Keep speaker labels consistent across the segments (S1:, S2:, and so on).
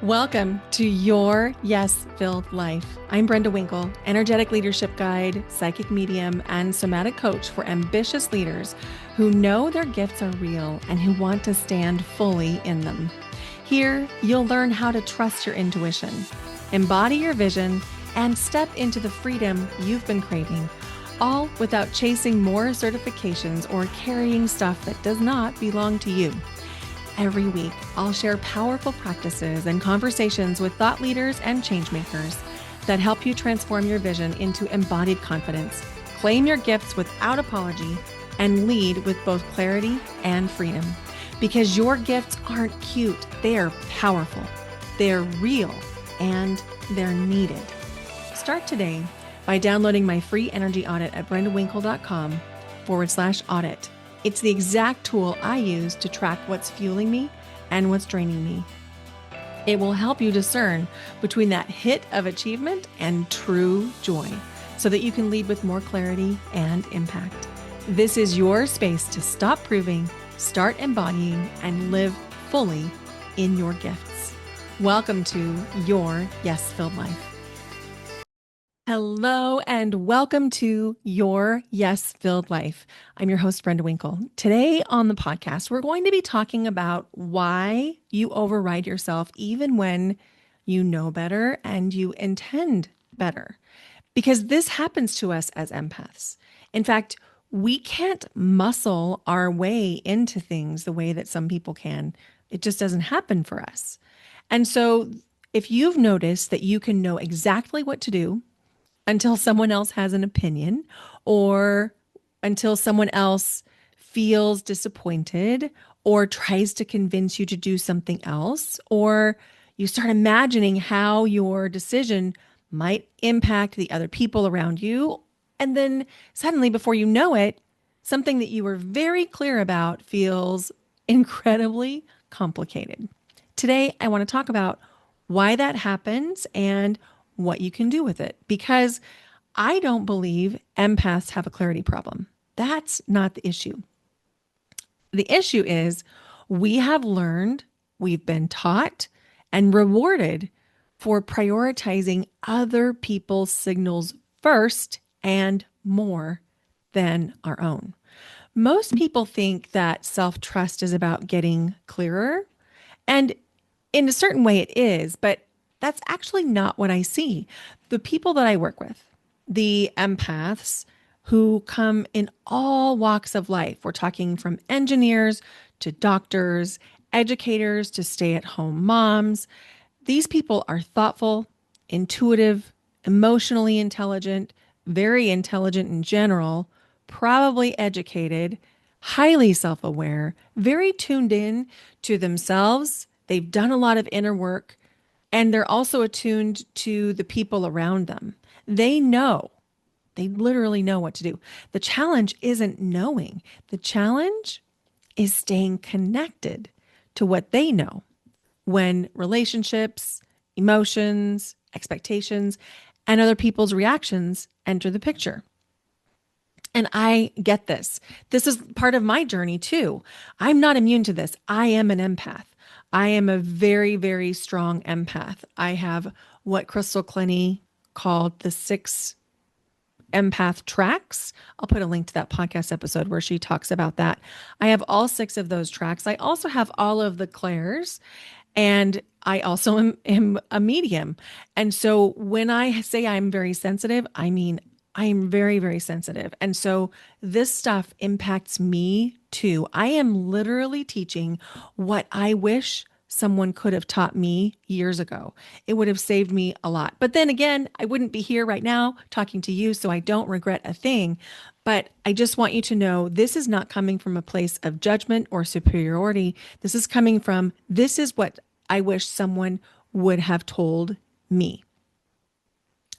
S1: Welcome to Your Yes-Filled Life. I'm Brenda Winkle, energetic leadership guide, psychic medium, and somatic coach for ambitious leaders who know their gifts are real and who want to stand fully in them. Here, you'll learn how to trust your intuition, embody your vision, and step into the freedom you've been craving, all without chasing more certifications or carrying stuff that does not belong to you. Every week, I'll share powerful practices and conversations with thought leaders and changemakers that help you transform your vision into embodied confidence, claim your gifts without apology, and lead with both clarity and freedom. Because your gifts aren't cute, they're powerful, they're real, and they're needed. Start today by downloading my free energy audit at brendawinkle.com/audit. It's the exact tool I use to track what's fueling me and what's draining me. It will help you discern between that hit of achievement and true joy so that you can lead with more clarity and impact. This is your space to stop proving, start embodying, and live fully in your gifts. Welcome to Your Yes-Filled Life. Hello and welcome to Your Yes-Filled Life. I'm your host, Brenda Winkle. Today on the podcast, we're going to be talking about why you override yourself even when you know better and you intend better. Because this happens to us as empaths. In fact, we can't muscle our way into things the way that some people can. It just doesn't happen for us. And so if you've noticed that you can know exactly what to do until someone else has an opinion, or until someone else feels disappointed or tries to convince you to do something else, or you start imagining how your decision might impact the other people around you. And then suddenly, before you know it, something that you were very clear about feels incredibly complicated. Today, I want to talk about why that happens and what you can do with it, because I don't believe empaths have a clarity problem. That's not the issue. The issue is we have learned, we've been taught, and rewarded for prioritizing other people's signals first and more than our own. Most people think that self-trust is about getting clearer, and in a certain way it is, but that's actually not what I see. The people that I work with, the empaths who come in all walks of life, we're talking from engineers to doctors, educators to stay-at-home moms. These people are thoughtful, intuitive, emotionally intelligent, very intelligent in general, probably educated, highly self-aware, very tuned in to themselves. They've done a lot of inner work. And they're also attuned to the people around them. They literally know what to do. The challenge isn't knowing. The challenge is staying connected to what they know when relationships, emotions, expectations, and other people's reactions enter the picture. And I get this. This is part of my journey too. I'm not immune to this. I am an empath. I am a very, very strong empath. I have what Crystal Clenny called the 6 empath tracks. I'll put a link to that podcast episode where she talks about that. I have all 6 of those tracks. I also have all of the clairs, and I also am a medium. And so when I say I'm very sensitive, I mean I am very, very sensitive. And so this stuff impacts me too. I am literally teaching what I wish someone could have taught me years ago. It would have saved me a lot. But then again, I wouldn't be here right now talking to you, so I don't regret a thing. But I just want you to know this is not coming from a place of judgment or superiority. This is coming from, this is what I wish someone would have told me.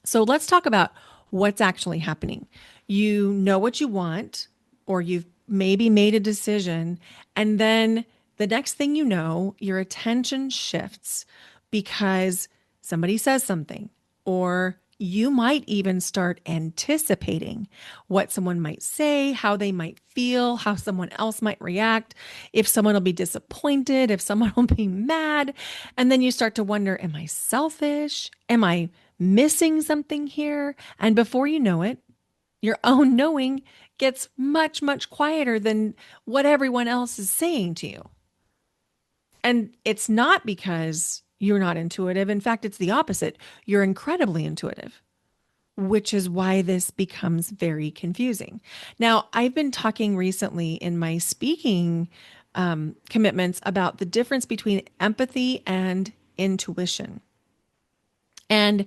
S1: So let's talk about what's actually happening. You know what you want, or you've maybe made a decision, and then the next thing you know, your attention shifts because somebody says something, or You might even start anticipating what someone might say, how they might feel, how someone else might react, if someone will be disappointed, if someone will be mad. And then you start to wonder, am I selfish? Am I missing something here? And before you know it, your own knowing gets much, much quieter than what everyone else is saying to you. And it's not because you're not intuitive. In fact, it's the opposite. You're incredibly intuitive, which is why this becomes very confusing. Now, I've been talking recently in my speaking commitments about the difference between empathy and intuition. And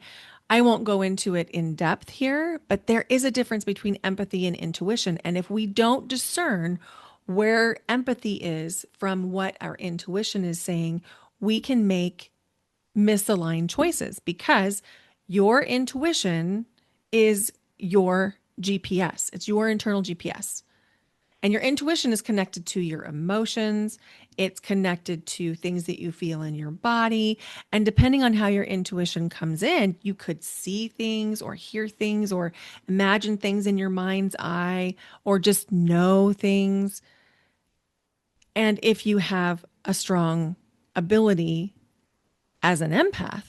S1: I won't go into it in depth here, but there is a difference between empathy and intuition. And if we don't discern where empathy is from what our intuition is saying, we can make misaligned choices because your intuition is your GPS. It's your internal GPS. And your intuition is connected to your emotions. It's connected to things that you feel in your body. And depending on how your intuition comes in, you could see things or hear things or imagine things in your mind's eye or just know things. And if you have a strong ability as an empath,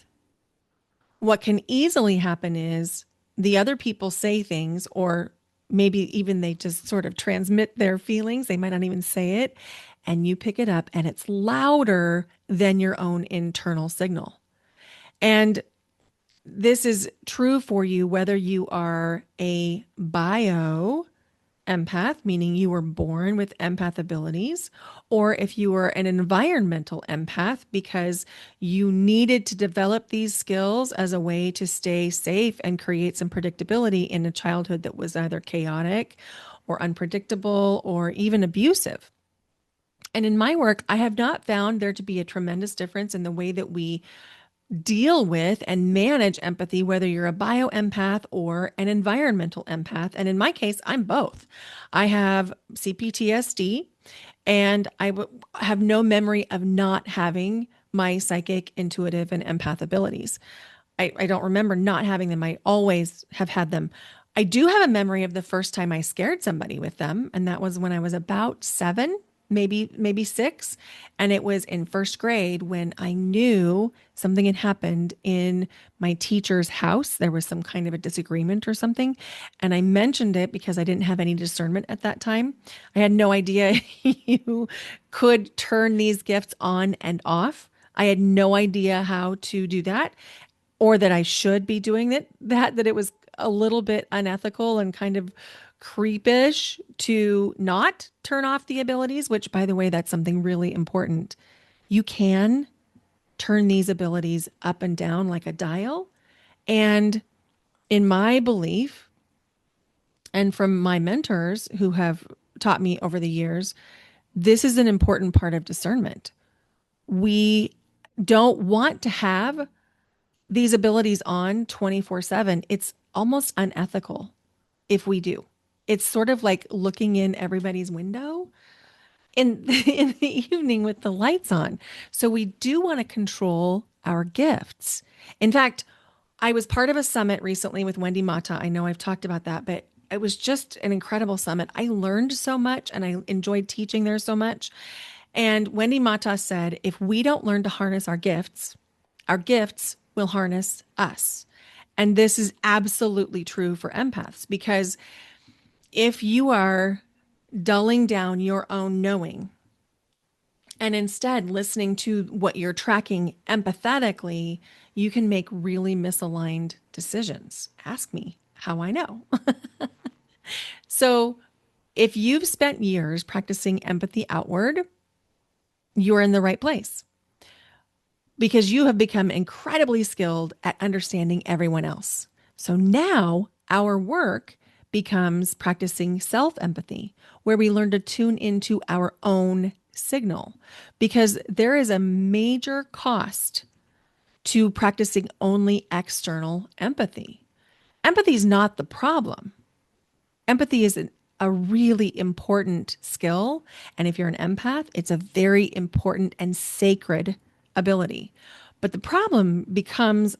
S1: what can easily happen is the other people say things, or maybe even they just sort of transmit their feelings. They might not even say it, and you pick it up, and it's louder than your own internal signal. And this is true for you whether you are a bio empath, meaning you were born with empath abilities, or if you were an environmental empath because you needed to develop these skills as a way to stay safe and create some predictability in a childhood that was either chaotic or unpredictable or even abusive. And in my work, I have not found there to be a tremendous difference in the way that we deal with and manage empathy, whether you're a bio empath or an environmental empath. And in my case, I'm both. I have CPTSD and have no memory of not having my psychic, intuitive, and empath abilities. I don't remember not having them. I always have had them. I do have a memory of the first time I scared somebody with them, and that was when I was about 7, maybe 6, and it was in first grade when I knew something had happened in my teacher's house. There was some kind of a disagreement or something, and I mentioned it because I didn't have any discernment at that time. I had no idea you could turn these gifts on and off. I had no idea how to do that, or that I should be doing that it was a little bit unethical and kind of creepish to not turn off the abilities, which, by the way, that's something really important. You can turn these abilities up and down like a dial. And in my belief, and from my mentors who have taught me over the years, this is an important part of discernment. We don't want to have these abilities on 24/7. It's almost unethical if we do. It's sort of like looking in everybody's window in the evening with the lights on. So we do want to control our gifts. In fact, I was part of a summit recently with Wendy Mata. I know I've talked about that, but it was just an incredible summit. I learned so much and I enjoyed teaching there so much. And Wendy Mata said, if we don't learn to harness our gifts will harness us. And this is absolutely true for empaths, because if you are dulling down your own knowing and instead listening to what you're tracking empathetically, you can make really misaligned decisions. Ask me how I know. So if you've spent years practicing empathy outward, you're in the right place because you have become incredibly skilled at understanding everyone else. So now our work becomes practicing self-empathy, where we learn to tune into our own signal, because there is a major cost to practicing only external empathy. Empathy is not the problem. Empathy is a really important skill. And if you're an empath, it's a very important and sacred ability. But the problem becomes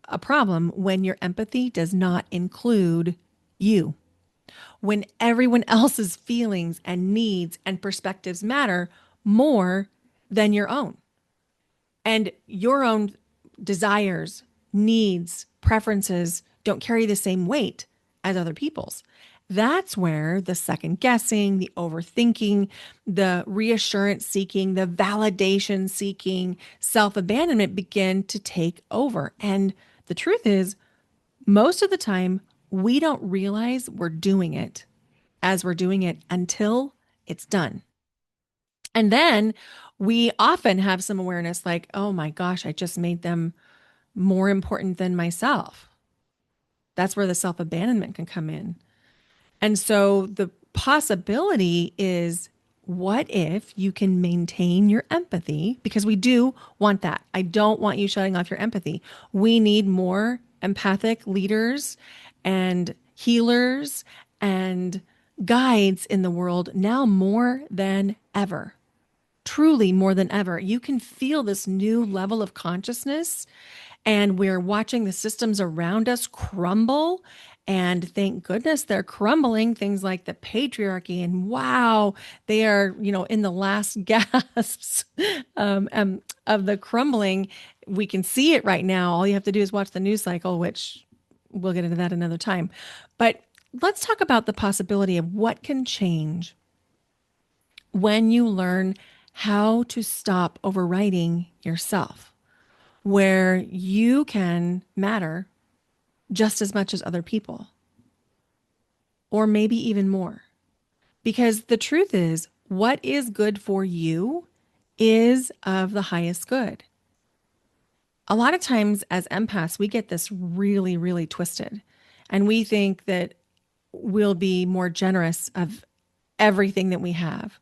S1: a problem when your empathy does not include you, when everyone else's feelings and needs and perspectives matter more than your own. And your own desires, needs, preferences don't carry the same weight as other people's. That's where the second guessing, the overthinking, the reassurance seeking, the validation seeking, self abandonment begin to take over. And the truth is, most of the time, we don't realize we're doing it as we're doing it until it's done. And then we often have some awareness like, oh my gosh, I just made them more important than myself. That's where the self abandonment can come in. And so the possibility is, what if you can maintain your empathy? Because we do want that. I don't want you shutting off your empathy. We need more empathic leaders and healers and guides in the world now more than ever. Truly more than ever. You can feel this new level of consciousness, and we're watching the systems around us crumble. And thank goodness they're crumbling. Things like the patriarchy, and wow, they are, in the last gasps of the crumbling. We can see it right now. All you have to do is watch the news cycle, which we'll get into that another time. But let's talk about the possibility of what can change when you learn how to stop overwriting yourself, where you can matter just as much as other people, or maybe even more. Because the truth is, what is good for you is of the highest good. A lot of times as empaths, we get this really, really twisted. And we think that we'll be more generous of everything that we have,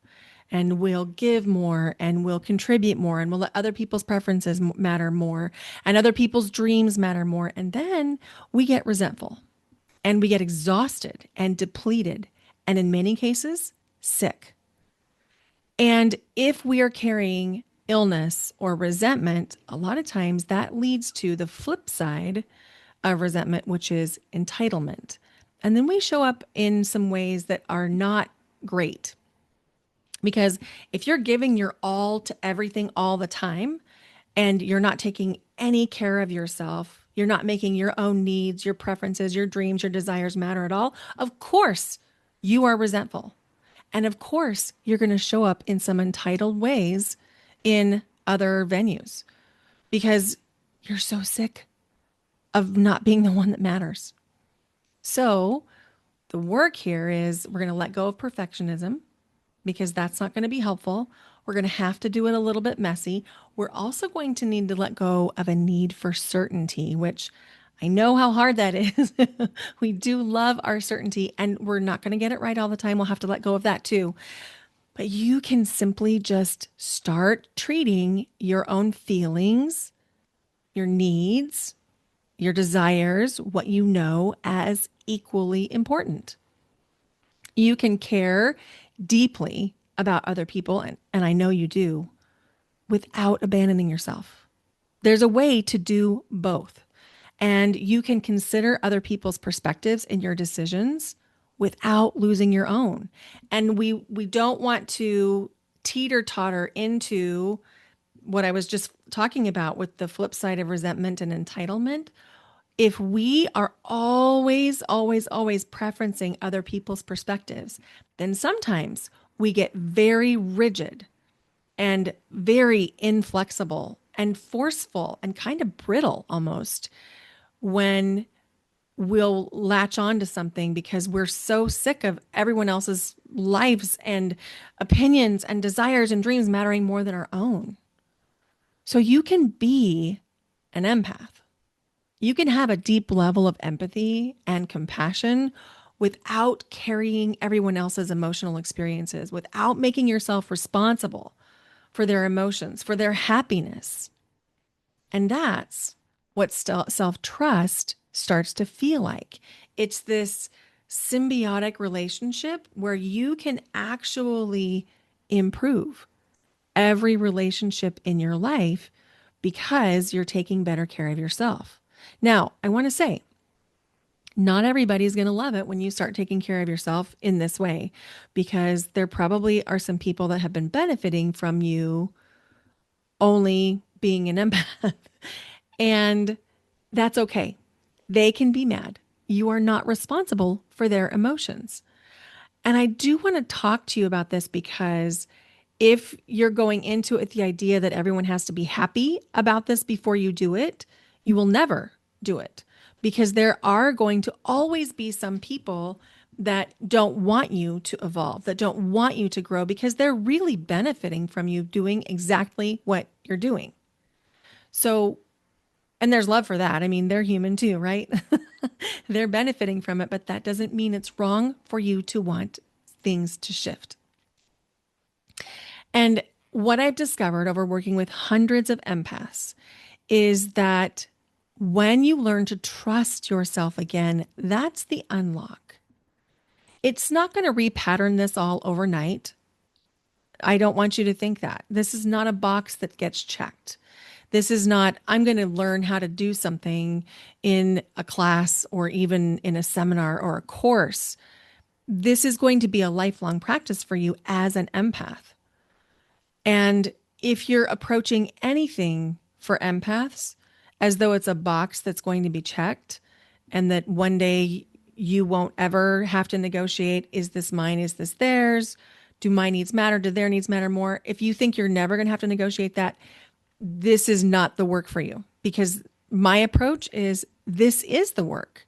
S1: and we'll give more, and we'll contribute more, and we'll let other people's preferences matter more, and other people's dreams matter more. And then we get resentful, and we get exhausted and depleted, and in many cases, sick. And if we are carrying illness or resentment, a lot of times that leads to the flip side of resentment, which is entitlement. And then we show up in some ways that are not great. Because if you're giving your all to everything all the time, and you're not taking any care of yourself, you're not making your own needs, your preferences, your dreams, your desires matter at all, of course you are resentful. And of course you're going to show up in some entitled ways in other venues because you're so sick of not being the one that matters. So the work here is we're going to let go of perfectionism, because that's not going to be helpful. We're going to have to do it a little bit messy. We're also going to need to let go of a need for certainty, which I know how hard that is. We do love our certainty, and we're not going to get it right all the time. We'll have to let go of that too. But you can simply just start treating your own feelings, your needs, your desires, what you know, as equally important. You can care deeply about other people, and I know you do, without abandoning yourself. There's a way to do both. And you can consider other people's perspectives in your decisions without losing your own. And we don't want to teeter-totter into what I was just talking about with the flip side of resentment and entitlement. If we are always, always, always preferencing other people's perspectives, then sometimes we get very rigid and very inflexible and forceful and kind of brittle almost when we'll latch on to something because we're so sick of everyone else's lives and opinions and desires and dreams mattering more than our own. So you can be an empath. You can have a deep level of empathy and compassion without carrying everyone else's emotional experiences, without making yourself responsible for their emotions, for their happiness. And that's what self-trust starts to feel like. It's this symbiotic relationship where you can actually improve every relationship in your life because you're taking better care of yourself. Now, I want to say, not everybody's going to love it when you start taking care of yourself in this way, because there probably are some people that have been benefiting from you only being an empath. And that's okay. They can be mad. You are not responsible for their emotions. And I do want to talk to you about this because if you're going into it with the idea that everyone has to be happy about this before you do it, you will never do it, because there are going to always be some people that don't want you to evolve, that don't want you to grow, because they're really benefiting from you doing exactly what you're doing. So, and there's love for that. I mean, they're human too, right? They're benefiting from it, but that doesn't mean it's wrong for you to want things to shift. And what I've discovered over working with hundreds of empaths is that when you learn to trust yourself again, that's the unlock. It's not going to repattern this all overnight. I don't want you to think that. This is not a box that gets checked. This is not, I'm going to learn how to do something in a class or even in a seminar or a course. This is going to be a lifelong practice for you as an empath. And if you're approaching anything for empaths as though it's a box that's going to be checked and that one day you won't ever have to negotiate, is this mine? Is this theirs? Do my needs matter? Do their needs matter more? If you think you're never going to have to negotiate that, this is not the work for you, because my approach is this is the work.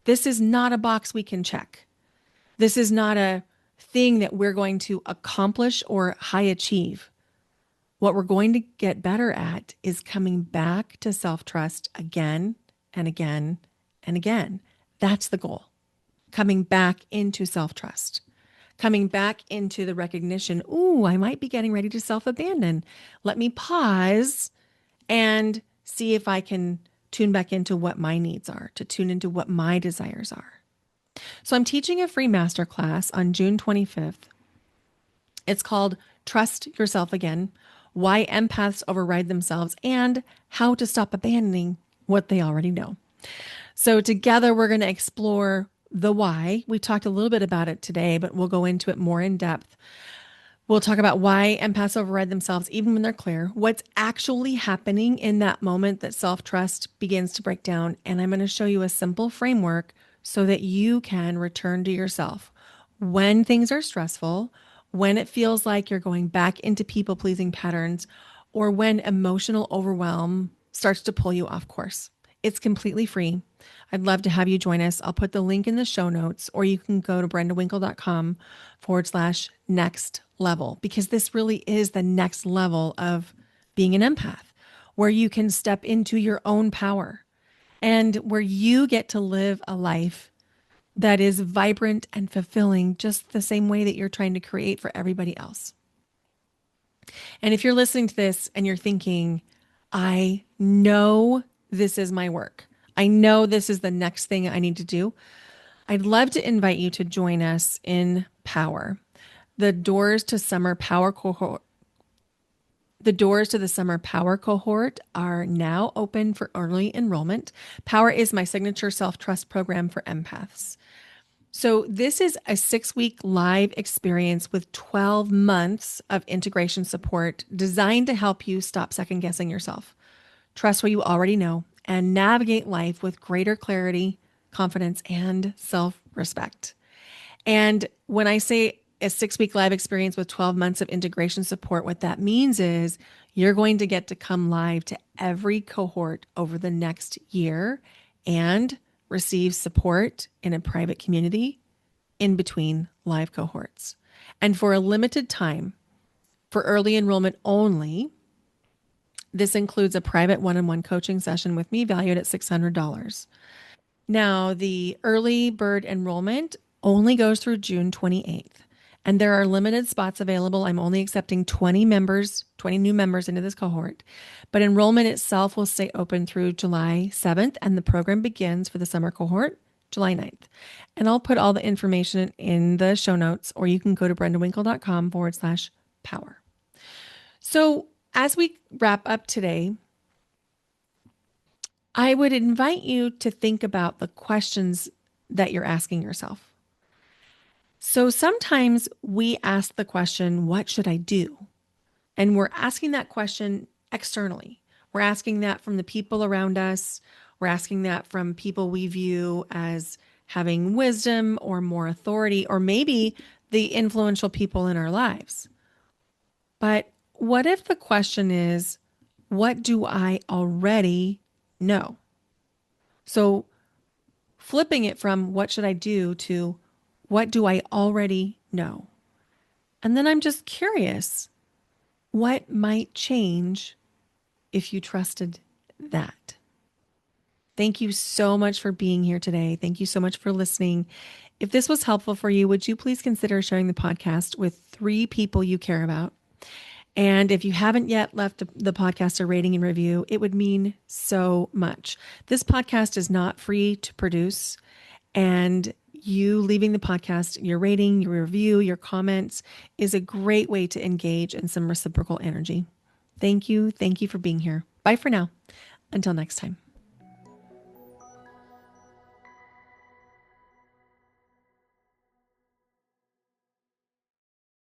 S1: This is not a box we can check. This is not a thing that we're going to accomplish or high achieve. What we're going to get better at is coming back to self-trust again and again and again. That's the goal. Coming back into self-trust. Coming back into the recognition, ooh, I might be getting ready to self-abandon. Let me pause and see if I can tune back into what my needs are, to tune into what my desires are. So I'm teaching a free masterclass on June 25th. It's called Trust Yourself Again: Why Empaths Override Themselves and How to Stop Abandoning What They Already Know. So together we're going to explore the why. We talked a little bit about it today, but we'll go into it more in depth. We'll talk about why empaths override themselves even when they're clear, what's actually happening in that moment that self-trust begins to break down. And I'm going to show you a simple framework so that you can return to yourself when things are stressful, when it feels like you're going back into people-pleasing patterns, or when emotional overwhelm starts to pull you off course. It's completely free. I'd love to have you join us. I'll put the link in the show notes, or you can go to brendawinkle.com/next level, because this really is the next level of being an empath, where you can step into your own power and where you get to live a life that is vibrant and fulfilling, just the same way that you're trying to create for everybody else. And if you're listening to this and you're thinking, I know this is my work, I know this is the next thing I need to do, I'd love to invite you to join us in Power. The doors to summer power cohort. The doors to the summer Power cohort are now open for early enrollment. Power is my signature self-trust program for empaths. So this is a 6-week live experience with 12 months of integration support designed to help you stop second guessing yourself, trust what you already know, and navigate life with greater clarity, confidence, and self-respect. And when I say a 6-week live experience with 12 months of integration support, what that means is you're going to get to come live to every cohort over the next year and receive support in a private community in between live cohorts. And for a limited time, for early enrollment only, this includes a private one-on-one coaching session with me valued at $600. Now, the early bird enrollment only goes through June 28th, and there are limited spots available. I'm only accepting 20 new members into this cohort, but enrollment itself will stay open through July 7th, and the program begins for the summer cohort July 9th. And I'll put all the information in the show notes, or you can go to brendawinkle.com/power. So as we wrap up today, I would invite you to think about the questions that you're asking yourself. So sometimes we ask the question, what should I do? And we're asking that question externally. We're asking that from the people around us. We're asking that from people we view as having wisdom or more authority, or maybe the influential people in our lives. But what if the question is, what do I already know? So flipping it from what should I do to what do I already know? And then I'm just curious, what might change if you trusted that? Thank you so much for being here today. Thank you so much for listening. If this was helpful for you, would you please consider sharing the podcast with 3 people you care about? And if you haven't yet left the podcast a rating and review, it would mean so much. This podcast is not free to produce. And you leaving the podcast, your rating, your review, your comments is a great way to engage in some reciprocal energy. Thank you. Thank you for being here. Bye for now. Until next time.